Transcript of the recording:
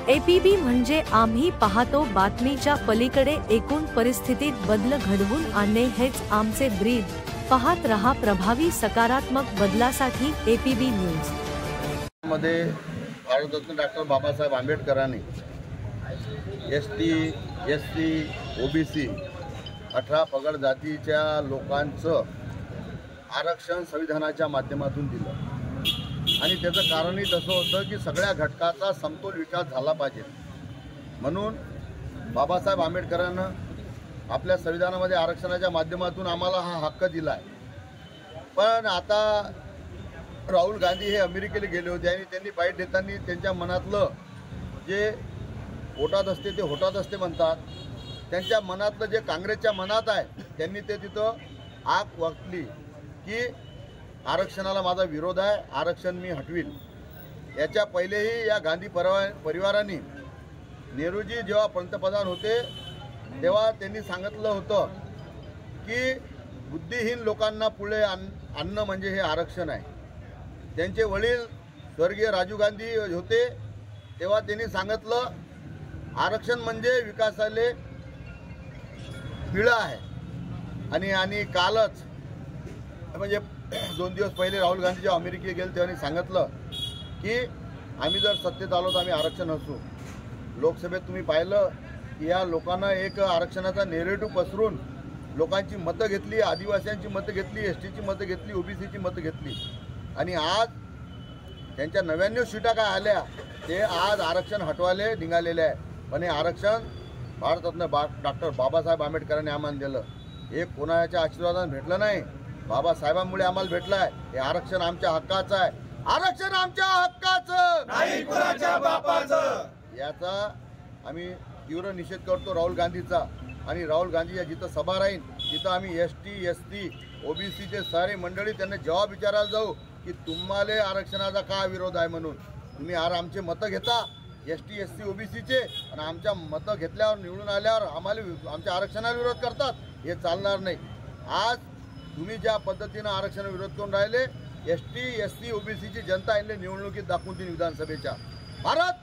APB म्हणजे आम्ही पाहतो बातमीच्या पलीकडे एकूण परिस्थितीत बदल घडवून आणणे हेच आमचे ब्रीद. पाहत रहा प्रभावी सकारात्मक बदलासाठी एपीबी न्यूज. मध्ये भारतरत्न डॉक्टर बाबासाहेब आंबेडकरांनी एसटी, एससी, ओबीसी 18 पगड जातीच्या लोकांचं आरक्षण संविधानाच्या माध्यमातून दिलं आणि त्याचं कारणही तसं होतं की सगळ्या घटकाचा समतोल विकास झाला पाहिजे म्हणून बाबासाहेब आंबेडकरांना आपल्या संविधानामध्ये आरक्षणाच्या माध्यमातून आम्हाला हा हक्क दिला आहे. पण आता राहुल गांधी हे अमेरिकेला गेले होते आणि त्यांनी बाईट देताना त्यांच्या मनातलं जे होटात असते ते होटात असते म्हणतात. त्यांच्या मनातलं जे काँग्रेसच्या मनात आहे त्यांनी ते तिथं आग वाकली की आरक्षणाला माझा विरोध आहे, आरक्षण मी हटवील. याच्या पहिलेही या गांधी परिवाराने नेहरूजी जेव्हा पंतप्रधान होते तेव्हा त्यांनी सांगितलं होतं की बुद्धिहीन लोकांना पुढे आणणं म्हणजे हे आरक्षण आहे. त्यांचे वडील स्वर्गीय राजीव गांधी होते तेव्हा त्यांनी सांगितलं आरक्षण म्हणजे विकासाले पिळं आहे. आणि कालच म्हणजे 2 दिवस पहिले राहुल गांधी जेव्हा अमेरिकेत गेले तेव्हा सांगितलं की आम्ही जर सत्तेत आलो तर आम्ही आरक्षण असू. लोकसभेत तुम्ही पाहिलं की या लोकांना एक आरक्षणाचा नेरेटिव्ह पसरून लोकांची मतं घेतली, आदिवासींची मतं घेतली, एसटीची मतं घेतली, ओबीसीची मतं घेतली आणि आज त्यांच्या 99 सीटा काय आल्या ते आज आरक्षण हटवायला निघालेले आहे. पण हे आरक्षण भारतरत्न डॉक्टर बाबासाहेब आंबेडकरांनी आम्हाला दिलं. हे कोणाच्या आशीर्वादाने भेटलं नाही, बाबासाहेबांमुळे आम्हाला भेटलं आहे. हे आरक्षण आमच्या हक्काचं आहे. आरक्षण आमच्या हक्काचं नाही, कोणाच्या बापाचं. याचा आम्ही तीव्र निषेध करतो राहुल गांधीचा. आणि राहुल गांधी जिथं सभा राहील तिथं आम्ही एसटी, एससी, ओबीसीचे सारे मंडळी त्यांना जवाब विचारायला जाऊ की तुम्हाला आरक्षणाचा का विरोध आहे म्हणून. तुम्ही आमचे मतं घेता एसटी, एससी, ओबीसीचे आणि आमच्या मतं घेतल्यावर निवडून आल्यावर आम्हाला आमच्या आरक्षणाला विरोध करतात. हे चालणार नाही. आज तुम्ही ज्या पद्धतीनं आरक्षणाला विरोध करून राहिले एसटी, एससी, ओबीसीची जनता यांनी निवडणुकीत दाखवून दिली विधानसभेच्या. भारत